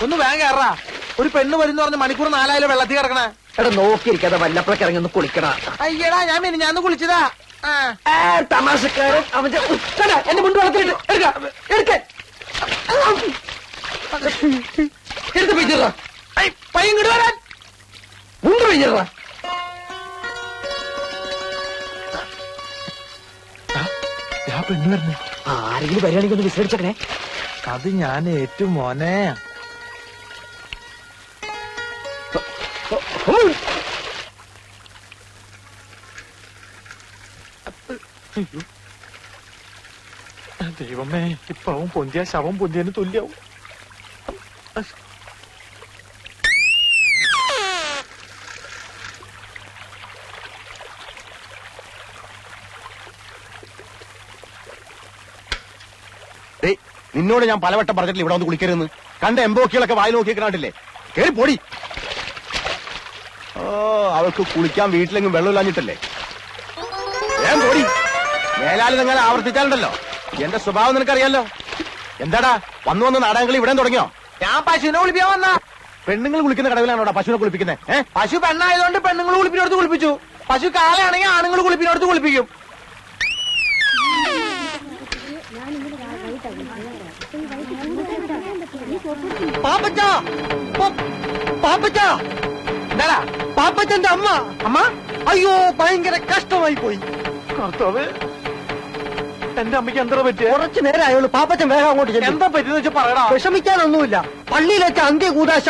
ഒന്ന് വേഗം കയറാ. ഒരു പെണ്ണ് വരുന്ന പറഞ്ഞ മണിക്കൂർ 4 വെള്ളത്തിൽ കിടക്കണേ. എടാ നോക്കിയിരിക്കാതെ വല്ലപ്പോഴൊക്കെ ഇറങ്ങി ഒന്ന് കുളിക്കണ. അയ്യടാ ഞാൻ കുളിച്ചതാ. തമാശക്കാരൻ അവന്റെ എന്നെ മുണ്ട് വളർത്തിട്ട് എടുത്ത് പെയ്യറാ. പയ്യൻ ഇങ്ങോട്ട് വരാൻ. മുണ്ട് പെയ്യറാ. പെണ്ണ് വരണേ. ആരെങ്കിലും വരികയാണെങ്കിൽ ഒന്ന് വിസരിച്ചേ. അത് ഞാൻ ഏറ്റവും മോനെ. ദൈവമേ, ഇപ്പൊ അവൻ പൊന്തിയ ശവം പൊന്തിയതിന് തുല്യാവും. നിന്നോട് ഞാൻ പലവട്ടം പറഞ്ഞിട്ടില്ല ഇവിടെ വന്ന് കുളിക്കരുതെന്ന്. കണ്ട എംബോക്കികളൊക്കെ വായി നോക്കിക്കണ്ടില്ലേ? കേറി പൊടി. ഓ, അവൾക്ക് കുളിക്കാൻ വീട്ടിലെങ്കിലും വെള്ളമില്ലാഞ്ഞിട്ടല്ലേ? വേഗം പൊടി. മേലാലി നിങ്ങൾ ആവർത്തിച്ചാലുണ്ടല്ലോ. എന്റെ സ്വഭാവം നിനക്കറിയാലോ. എന്താടാ വന്നു നാടകങ്ങൾ ഇവിടെ തുടങ്ങിയോ? ഞാൻ പശുവിനെ കുളിപ്പിക്കാൻ വന്ന. പെണ്ണുങ്ങൾ കുളിക്കുന്ന കടവിലാണോടാ പശുവിനെ കുളിപ്പിക്കുന്നത്? പശു പെണ്ണായതുകൊണ്ട് പെണ്ണുങ്ങൾ കുളിപ്പിനടുത്ത് കുളിപ്പിച്ചു. പശു കാളയാണെങ്കിൽ ആണുങ്ങൾ കുളിപ്പിനടുത്ത് കുളിപ്പിക്കും. പാപ്പച്ചന്റെ അമ്മ അയ്യോ ഭയങ്കര കഷ്ടമായി പോയി. കർത്താവേ, എന്റെ അമ്മയ്ക്ക് എന്താ പറ്റിയ? കുറച്ചു നേരമായുള്ളൂ. പാപ്പച്ചൻ വേഗം അങ്ങോട്ട് ചെല്ലും. എന്താ പറ്റിയെന്ന് വെച്ചാൽ പറയടാ. വിഷമിക്കാനൊന്നുമില്ല. പള്ളിയിൽ വെച്ച അന്ത്യകൂദാശ.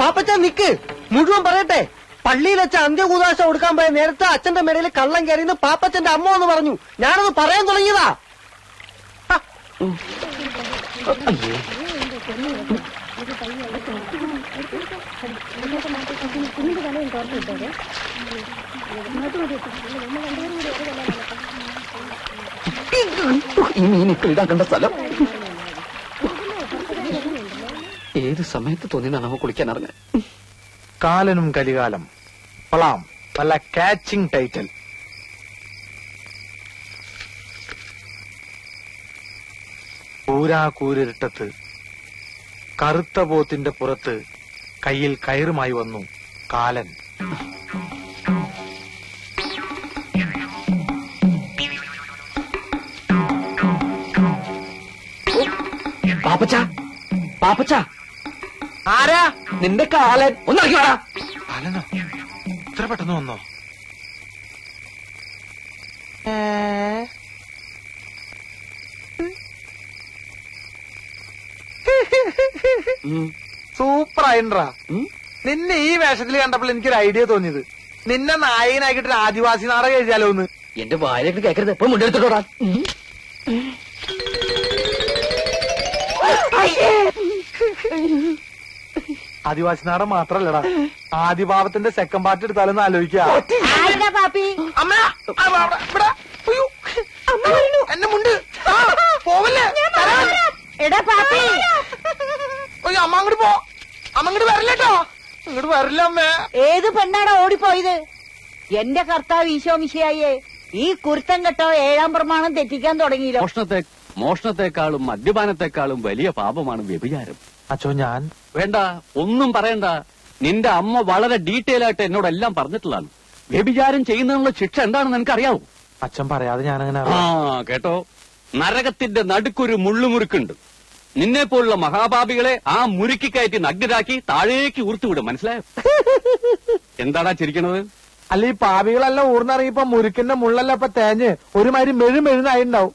പാപ്പച്ചൻ നിക്ക്, മുഴുവൻ പറയട്ടെ. പള്ളിയിൽ വെച്ച അന്ത്യകൂദാശ കൊടുക്കാൻ പോയ നേരത്തെ അച്ഛന്റെ മേടയിൽ കള്ളം കയറിയെന്ന് പാപ്പച്ചന്റെ അമ്മ എന്ന് പറഞ്ഞു. ഞാനത് പറയാൻ തുടങ്ങിയതാ. ഈ മീനിക്ക് ഇടാൻ കണ്ട സ്ഥലം ഏത് സമയത്ത് തോന്നിയതാണ് അവ കുളിക്കാൻ ഇറങ്ങാൻ. കാലനും കലികാലം കൊള്ളാം. നല്ല കാച്ചിങ് ടൈറ്റിൽ. കൂരാകൂരിട്ടത്ത് കറുത്ത പോത്തിന്റെ പുറത്ത് കയ്യിൽ കയറുമായി വന്നു കാലൻ. പാപ്പച്ച ആരാ? നിന്റെ കാലൻ. ഒന്നിറക്കി വേടാ. കാലനോ? ഇത്ര പെട്ടെന്ന് വന്നോ? സൂപ്പർ ആയിട്ടാ. നിന്നെ ഈ വേഷത്തിൽ കണ്ടപ്പോൾ എനിക്കൊരു ഐഡിയ തോന്നിയത്, നിന്നെ നായകനാക്കിട്ട് ആദിവാസി നാടകം എഴുതിയാലോ എന്ന്. എന്റെ വായിലേക്ക് കേൾക്കരുത്. ഇപ്പൊ മുണ്ടെടുത്തോടാ. ആദിവാസി നാടകം മാത്രല്ലടാ, ആദിഭാവത്തിന്റെ സെക്കൻഡ് പാർട്ട് എടുത്താലെന്ന് ആലോചിക്കാ. എന്നെ മുണ്ട് പോവല്ലേ? അമ്മ അങ്ങോട്ട് പോ. അമ്മ അങ്ങോട്ട് വരില്ലട്ടോ. ഇങ്ങോട്ട് വരില്ല അമ്മേ. ഏത് പെണ്ണാണ് ഓടിപ്പോയത്? എന്റെ കർത്താവ് ഈശോ മിശിഹായേ, ഈ കുരുത്തം കെട്ടോ 7-ാം പ്രമാണം തെറ്റിക്കാൻ തുടങ്ങിയില്ലോ. മോഷണത്തെക്കാളും മദ്യപാനത്തെക്കാളും വലിയ പാപമാണ് വ്യഭിചാരം. അച്ചോ ഞാൻ വേണ്ട, ഒന്നും പറയണ്ട. നിന്റെ അമ്മ വളരെ ഡീറ്റെയിൽ ആയിട്ട് എന്നോടെല്ലാം പറഞ്ഞിട്ടുള്ളതാണ്. വ്യഭിചാരം ചെയ്യുന്നതിനുള്ള ശിക്ഷ എന്താണെന്ന് എനിക്കറിയാവൂ. അച്ഛൻ പറയാതെ ഞാനങ്ങനെ. കേട്ടോ, നരകത്തിന്റെ നടുക്കൊരു മുള്ളുമുറുക്കുണ്ട്. നിന്നെ പോലുള്ള മഹാപാപികളെ ആ മുരുക്കി കയറ്റി നഗ്നരാക്കി താഴേക്ക് ഊർത്തുവിടും. മനസ്സിലായോ? എന്താടാ ചിരിക്കണത്? അല്ല, ഈ പാപികളെല്ലാം ഊർന്നിറങ്ങിയപ്പോ മുരുക്കിന്റെ മുള്ളല്ല ഇപ്പൊ തേഞ്ഞ് ഒരുമാതിരി മെഴുമെഴുന്നായിണ്ടാവും.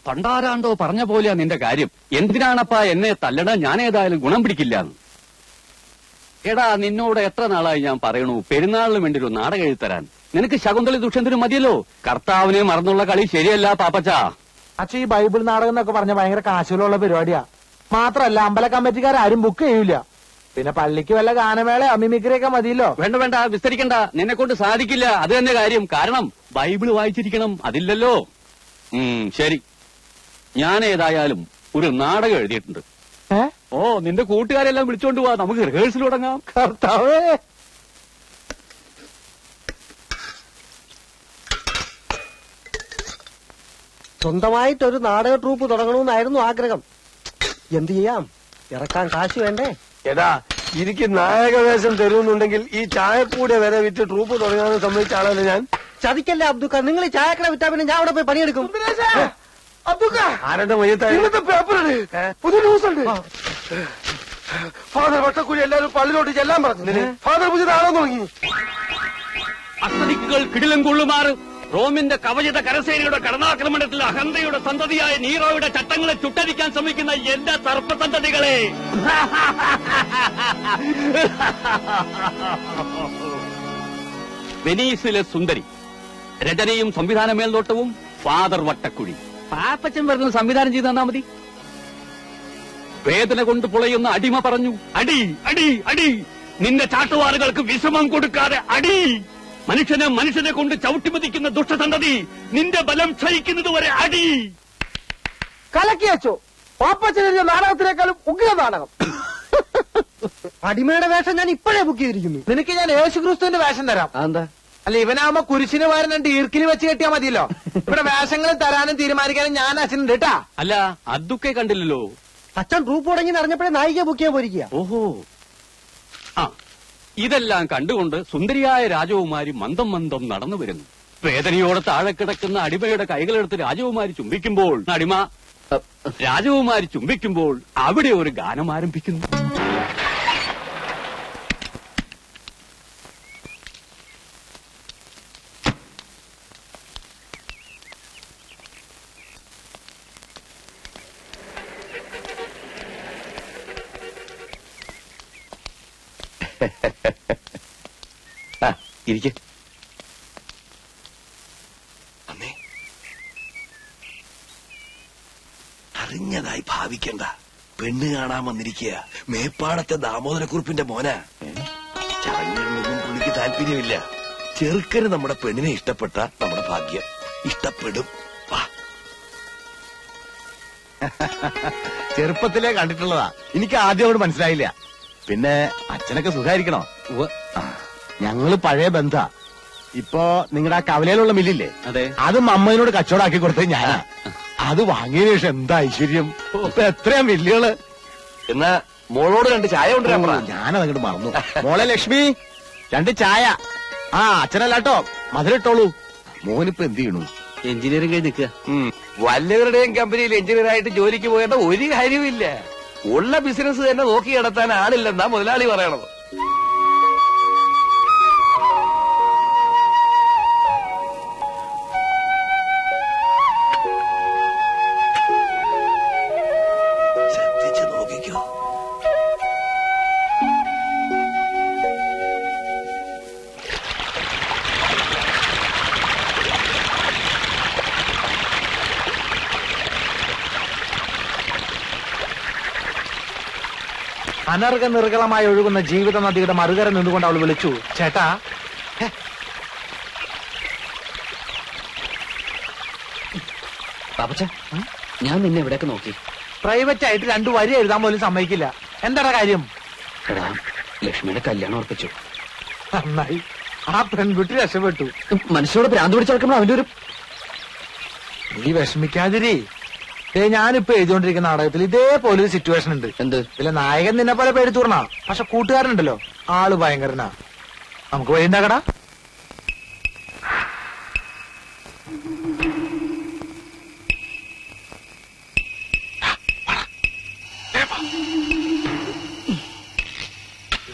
പണ്ടാരാണ്ടോ പറഞ്ഞ പോലെയാ നിന്റെ കാര്യം. എന്തിനാണപ്പാ എന്നെ തല്ലണ? ഞാൻ ഏതായാലും ഗുണം പിടിക്കില്ല. എടാ, നിന്നോട് എത്ര നാളായി ഞാൻ പറയണു പെരുന്നാളിന് വേണ്ടി ഒരു നാടകം എഴുതരാൻ. നിനക്ക് ശകുന്തളി ദുഷ്യന്തനും മതിയല്ലോ. കർത്താവിനെ മറന്നുള്ള കളി ശരിയല്ല പാപ്പച്ച. അച്ഛൻ ഈ ബൈബിൾ നാടകം എന്നൊക്കെ പറഞ്ഞ ഭയങ്കര കാശുകളുള്ള പരിപാടിയാ. മാത്രല്ല അമ്പല കമ്മിറ്റിക്കാരും ബുക്ക് ചെയ്യൂല. പിന്നെ പള്ളിക്ക് വല്ല ഗാനമേള മിമിക്രിയൊക്കെ മതിയല്ലോ. വേണ്ട വേണ്ട, വിസ്തരിക്കണ്ട. നിന്നെ കൊണ്ട് സാധിക്കില്ല. അത് തന്നെ കാര്യം. കാരണം ബൈബിള് വായിച്ചിരിക്കണം. അതില്ലല്ലോ. ശരി, ഞാൻ ഏതായാലും ഒരു നാടകം എഴുതിയിട്ടുണ്ട്. നിന്റെ കൂട്ടുകാരെല്ലാം വിളിച്ചോണ്ട് പോവാ. നമുക്ക് റിഹേഴ്സൽ തുടങ്ങാം. കർത്താവേ, സ്വന്തമായിട്ടൊരു നാടക ട്രൂപ്പ് തുടങ്ങണമെന്നായിരുന്നു ആഗ്രഹം. എന്ത് ചെയ്യാം, ഇറക്കാൻ കാശ് വേണ്ടേ? എടാ എനിക്ക് നായകവേഷം തരുന്നുണ്ടെങ്കിൽ ഈ ചായക്കൂടെ വരെ വിറ്റ് ട്രൂപ്പ് തുടങ്ങാൻ സമ്മതിച്ച ആളല്ലേ ഞാൻ. ചതിക്കല്ലേ അബ്ദുക്ക, നിങ്ങൾ ഈ ചായക്കട വിറ്റാ പിന്നെ ഞാൻ അവിടെ പോയി പണിയെടുക്കും. ആരുടെ മയ്യത്തായി പേപ്പറാണ്, പുതിയ ന്യൂസ് ഉണ്ട്. ഫാദർ വട്ടക്കുഴി എല്ലാവരും പള്ളിയിലോട്ട് ചെല്ലാൻ പറഞ്ഞു. ഫാദർ പുതിയ താളം തുടങ്ങി. അസ്തദിക്കുകൾ കിടിലം കൊള്ളുമാറ് റോമിന്റെ കവചിത കരസേനയുടെ കടന്നാക്രമണത്തിൽ അഹന്തയുടെ സന്തതിയായ നീറോയുടെ ചട്ടങ്ങളെ ചുട്ടരിക്കാൻ ശ്രമിക്കുന്ന എന്റെ സർപ്പസന്തതികളെ, വെനീസിലെ സുന്ദരി, രചനയും സംവിധാന മേൽനോട്ടവും ഫാദർ വട്ടക്കുഴി. പാപ്പച്ചൻ വരുന്നത് സംവിധാനം ചെയ്ത് തന്നാ മതി. വേദന കൊണ്ട് പുളയുന്ന അടിമ പറഞ്ഞു, അടി അടി അടി, നിന്റെ ചാട്ടുവാറുകൾക്ക് വിശ്രമം കൊടുക്കാതെ അടി. മനുഷ്യനെ കൊണ്ട് ചവിട്ടിമതിക്കുന്ന ദുഷ്ടസന്തതി, നിന്റെ ബലം ക്ഷയിക്കുന്നത് വരെ അടി. കലക്കി വെച്ചോ. പാപ്പച്ചനെഴുതിയ നാടകത്തിനേക്കാളും ഉഗ്ര നാടകം. അടിമയുടെ വേഷം ഞാൻ ഇപ്പോഴേ ബുക്ക് ചെയ്തിരിക്കുന്നു. നിനക്ക് ഞാൻ യേശുക്രിസ്തുവിന്റെ വേഷം തരാം. എന്താ? അല്ല, ഇവനാവുമ്പോ കുരിശിന് പകരം ഈർക്കിൽ വെച്ച് കെട്ടിയാ മതിയല്ലോ. ഇവിടെ വേഷങ്ങൾ തരാനും തീരുമാനിക്കാനും ഞാൻ അച്ഛനുണ്ട് കേട്ടാ. അല്ല, അതൊക്കെ കണ്ടില്ലല്ലോ. അച്ഛൻ ട്രൂപ്പ് തുടങ്ങി അറിഞ്ഞപ്പോഴേ നായിക ബുക്ക് ചെയ്യാൻ പോയിരിക്കുക. ഓഹോ. ആ, ഇതെല്ലാം കണ്ടുകൊണ്ട് സുന്ദരിയായ രാജകുമാരി മന്ദം മന്ദം നടന്നു വരുന്നു. വേദനയോടെ താഴെ കിടക്കുന്ന അടിമയുടെ കൈകളെടുത്ത് രാജകുമാരി ചുംബിക്കുമ്പോൾ രാജകുമാരി ചുംബിക്കുമ്പോൾ അവിടെ ഒരു ഗാനം ആരംഭിക്കുന്നു. ഇരിക്കെ. അറിഞ്ഞതായി ഭാവിക്കണ്ട. പെണ്ണ് കാണാൻ വന്നിരിക്കുക മേപ്പാടത്തെ ദാമോദരക്കുറിപ്പിന്റെ മോനാ. ചടങ്ങുകളിലൊന്നും പുള്ളിക്ക് താല്പര്യമില്ല. ചെറുക്കന് നമ്മുടെ പെണ്ണിനെ ഇഷ്ടപ്പെട്ട നമ്മുടെ ഭാഗ്യം. ഇഷ്ടപ്പെടും. വാ. ചെറുപ്പത്തിലേ കണ്ടിട്ടുള്ളതാ. എനിക്ക് ആദ്യം അവിടെ മനസ്സിലായില്ല. പിന്നെ അച്ഛനൊക്കെ സുഖായിരിക്കണോ? ഞങ്ങള് പഴയ ബന്ധ. ഇപ്പൊ നിങ്ങളുടെ ആ കവലയിലുള്ള മില്ലില്ലേ, അതെ, അത് അമ്മയോട് കച്ചവടാക്കി കൊടുത്തത് ഞാനാ. അത് വാങ്ങിയതിനു ശേഷം എന്താ ഐശ്വര്യം. ഇപ്പൊ എത്രയാ മില്ലുകള്. എന്നാ മോളോട് 2 ചായ കൊണ്ടുവരാൻ പറ. ഞാനതങ്ങോട്ട് മറന്നു. മോളെ ലക്ഷ്മി, 2 ചായ. ആ, അച്ഛനല്ലാട്ടോ, മധുരിട്ടോളൂ. മോനിപ്പോ എന്ത് ചെയ്യണു? എഞ്ചിനീയറിംഗ് കഴിഞ്ഞ് നിൽക്കുക. വല്ലവരുടെയും കമ്പനിയിൽ എഞ്ചിനീയറായിട്ട് ജോലിക്ക് പോകേണ്ട ഒരു കാര്യമില്ല. ഉള്ള ബിസിനസ് തന്നെ നോക്കി നടത്താൻ ആളില്ലെന്നാ മുതലാളി പറയണത്. ശ്രദ്ധിച്ചു നോക്കിക്കോ. അനർഘ നിർഗളമായി ഒഴുകുന്ന ജീവിത നദിയുടെ മറുകര നിന്നുകൊണ്ട് അവൾ വിളിച്ചു, ചേട്ടാ. പാപ്പച്ച, ഞാൻ നിന്നെ എവിടെയൊക്കെ നോക്കി. പ്രൈവറ്റ് ആയിട്ട് 2 വരി എഴുതാൻ പോലും സമ്മതിക്കില്ല. എന്താണ് കാര്യം? എടാ, ലക്ഷ്മിയുടെ കല്യാണം ഉറപ്പിച്ചു. നന്നായി. ആ പെൺകുട്ടി രക്ഷപ്പെട്ടു. മനുഷ്യരോട് ഭ്രാന്ത് പിടിച്ചെടുക്കുമ്പോൾ അവന്റെ ഒരു നീ വിഷമിക്കാതിരി. ഞാനിപ്പോ എഴുതിക്കൊണ്ടിരിക്കുന്ന നാടകത്തിൽ ഇതേപോലെ ഒരു സിറ്റുവേഷൻ ഉണ്ട്. എന്ത്? ഇതിലെ നായകൻ നിന്നെ പോലെ പേടിത്തൂർണ, പക്ഷെ കൂട്ടുകാരനുണ്ടല്ലോ, ആള് ഭയങ്കരനാ. നമുക്ക് വഴി ഉണ്ടാക്കടാ.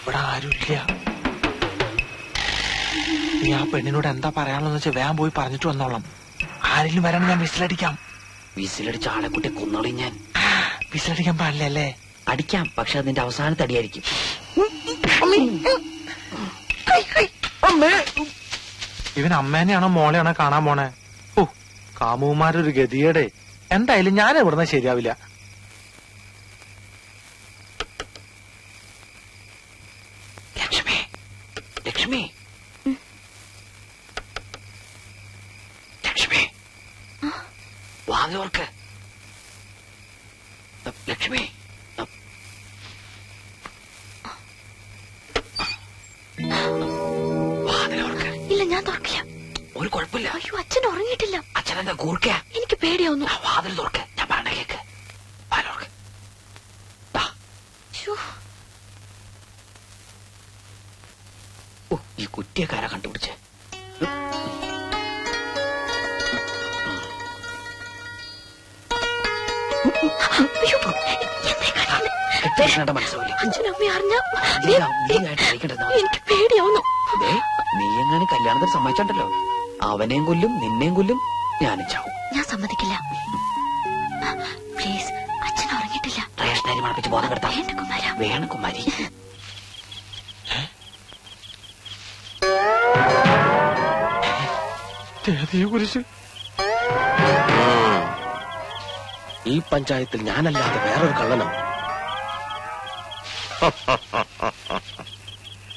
ഇവിടെ ആരുമില്ല. നീ ആ പെണ്ണിനോട് എന്താ പറയാനുള്ളതെന്ന് വെച്ചാൽ വേഗം പോയി പറഞ്ഞിട്ട് വന്നോളാം. ആരെങ്കിലും വരാൻ ഞാൻ വിസിലടിക്കാം. വിസിലടിച്ച ആളെക്കുട്ടി കൊന്നോളി ഞാൻ. വിസിലടിക്കാൻ പാടില്ലല്ലേ? അടിക്കാം, പക്ഷെ അതിന്റെ അവസാനത്തെ അടിയായിരിക്കും. ഇവൻ അമ്മേനെയാണോ മോളെയാണോ കാണാൻ പോണേ? ഓ, കാമുമാരൊരു ഗതിയുടെ. എന്തായാലും ഞാൻ ഇവിടുന്ന് ശരിയാവില്ല. ലക്ഷ്മി, ലക്ഷ്മി, ലക്ഷ്മി, വാതിലോർക്ക്. ലക്ഷ്മി, വാതിലോർക്ക്. ഇല്ല, ഞാൻ തുറക്കില്ല. ഒരു കുഴപ്പമില്ല. അയ്യോ, അച്ഛൻ ഉറങ്ങിയിട്ടില്ല. അച്ഛനെന്താ കൂർക്ക? എനിക്ക് പേടിയാവുന്നു. വാതിൽ തുറക്ക്. ഞാൻ പറഞ്ഞ കേക്ക്. വാതിലോർക്ക്. ഈ കുറ്റിയക്കാരാ കണ്ടുപിടിച്ചേ. മനസ്സിലാവില്ല. എനിക്ക് പേടിയാവുന്നു. നീ എങ്ങനെ കല്യാണത്തിന് സമ്മതിച്ചോ അവനെയും കൊല്ലും നിന്നെയും കൊല്ലും ഞാനും ചാവും. ഞാൻ സമ്മതിക്കില്ല. പ്ലീസ്, അച്ഛൻ ഉറങ്ങിയിട്ടില്ല. റേഷനരി മണപ്പിച്ച് ബോധം കെടുത്താം. വേണ്ട കുമാര. വേണം കുമാരി. കുരിശ് ഈ പഞ്ചായത്തിൽ ഞാനല്ലാതെ വേറൊരു കള്ളനോ?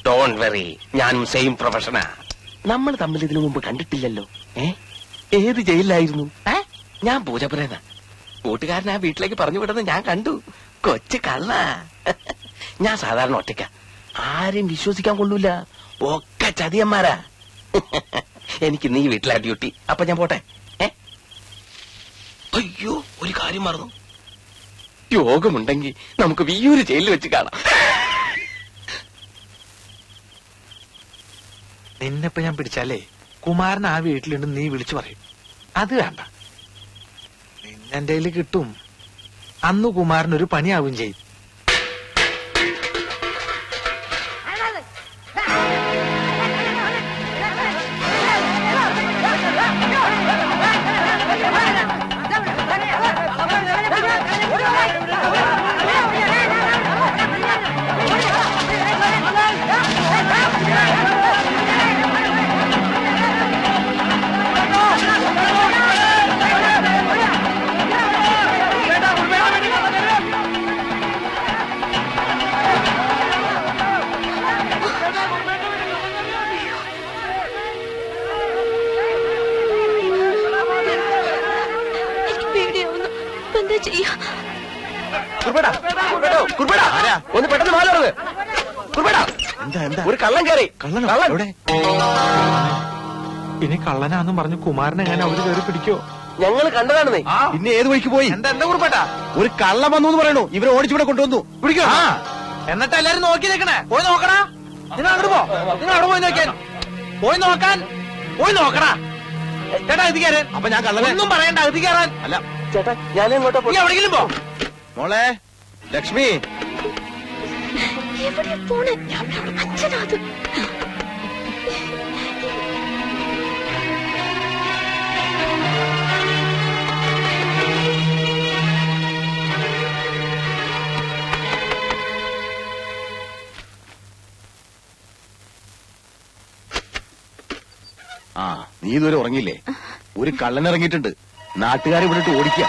ഡോണ്ട് വെറി, ഞാനും സെയിം പ്രൊഫഷനാ. നമ്മൾ തമ്മിൽ ഇതിനു മുമ്പ് കണ്ടിട്ടില്ലല്ലോ. ഏത് ജയിലിലായിരുന്നു? ഞാൻ പൂജപ്പുരേന. കൂട്ടുകാരൻ ആ വീട്ടിലേക്ക് പറഞ്ഞു വിടുന്നത് ഞാൻ കണ്ടു. കൊച്ചു കള്ള. ഞാൻ സാധാരണ ഒറ്റയ്ക്ക, ആരെയും വിശ്വസിക്കാൻ കൊള്ളൂല. ഒക്കെ ചതിയന്മാരാ. എനിക്ക് നീ വീട്ടിലാ ഡ്യൂട്ടി. അപ്പൊ ഞാൻ പോട്ടെ. അയ്യോ, ഒരു കാര്യം മറന്നു. യോഗമുണ്ടെങ്കിൽ നമുക്ക് വിയ്യൂര് ജയിലിൽ വെച്ച് കാണാം. നിന്നെപ്പോ ഞാൻ പിടിച്ചാലേ കുമാരൻ ആ വീട്ടിലുണ്ട് നീ വിളിച്ചു പറയും. അത് വേണ്ട, നിന്നെന്റെ കയ്യിൽ കിട്ടും. അന്ന് കുമാരൻ ഒരു പണിയാവും ചെയ്യും. ഒന്ന് പെട്ടെന്ന് മാറുന്നത്. ഒരു കള്ളൻ കയറി. കള്ളൻ ഇനി കള്ളനാന്നും പറഞ്ഞു കുമാരൻ എങ്ങനെ അവര് കയറി പിടിക്കോ? ഞങ്ങൾ കണ്ടതാണ്. പിന്നെ ഏത് വഴിക്ക് പോയി? എന്താ കുറിപ്പേട്ടാ? ഒരു കള്ളം വന്നു എന്ന് പറയണു. ഇവരെ ഓടിച്ചിവിടെ കൊണ്ടുവന്നു. പിടിക്കോ? എന്നിട്ട് എല്ലാരും നോക്കി നിൽക്കണേ. പോയി നോക്കടാ. നിങ്ങൾ അങ്ങോട്ട് പോ. നിങ്ങൾ അവിടെ പോയി നോക്കാൻ. പോയി നോക്കടാ. ചേട്ടാ ഇത് കയറാൻ. അപ്പൊ ഞാൻ കള്ളനൊന്നും പറയണ്ട. ഇത് കയറാൻ അല്ല ചേട്ടാ, ഞാൻ എങ്ങോട്ടാ? എവിടെയെങ്കിലും പോ. മോളെ ലക്ഷ്മി, എവിടെ പോണേ? അച്ഛനാത്. നീ ഇതുവരെ ഉറങ്ങിയില്ലേ? ഒരു കള്ളൻ ഇറങ്ങിയിട്ടുണ്ട്. നാട്ടുകാരെ വിട്ടിട്ട് ഓടിക്കുക.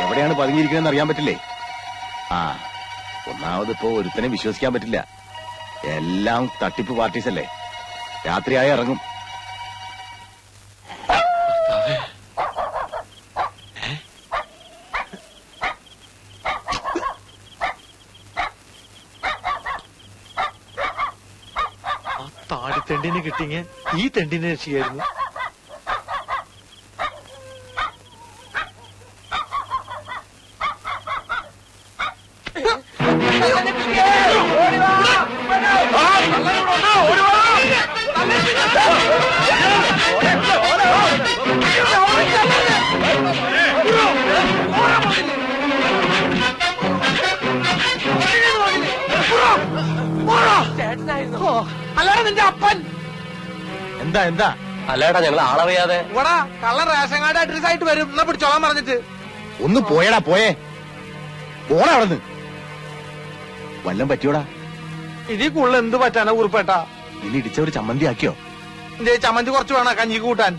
എവിടെയാണ് പതുങ്ങിയിരിക്കണെന്ന് അറിയാൻ പറ്റില്ലേ? ഒന്നാമതിപ്പോ ഒരുത്തനെ വിശ്വസിക്കാൻ പറ്റില്ല. എല്ലാം തട്ടിപ്പ് പാർട്ടീസ് അല്ലേ. രാത്രിയായി ഇറങ്ങും. താടിത്തെണ്ടിനെ കിട്ടിങ്ങ ഈ തെണ്ടിനെ രക്ഷിക്കായിരുന്നു. അല്ലാതെ നിന്റെ അപ്പൻ എന്താ അല്ലേടാ, ഞങ്ങൾ ആളറിയാതെ ഇവിടെ കള്ള റേഷൻ കാർഡ് അഡ്രസ് ആയിട്ട് വരും. എന്നാ പിടിച്ചോളാൻ പറഞ്ഞിട്ട് ഒന്ന് പോയടാ. പോടാ അവിടുന്ന്. വല്ലം പറ്റിയോടാ? ഇനി കൂടുതൽ എന്ത് പറ്റാനാ കുറിപ്പേട്ടാ? ഇനി ഇടിച്ച ഒരു ചമ്മന്തി ആക്കിയോ? ചമ്മന്തി കുറച്ച് വേണം കഞ്ഞിക്ക് കൂട്ടാൻ.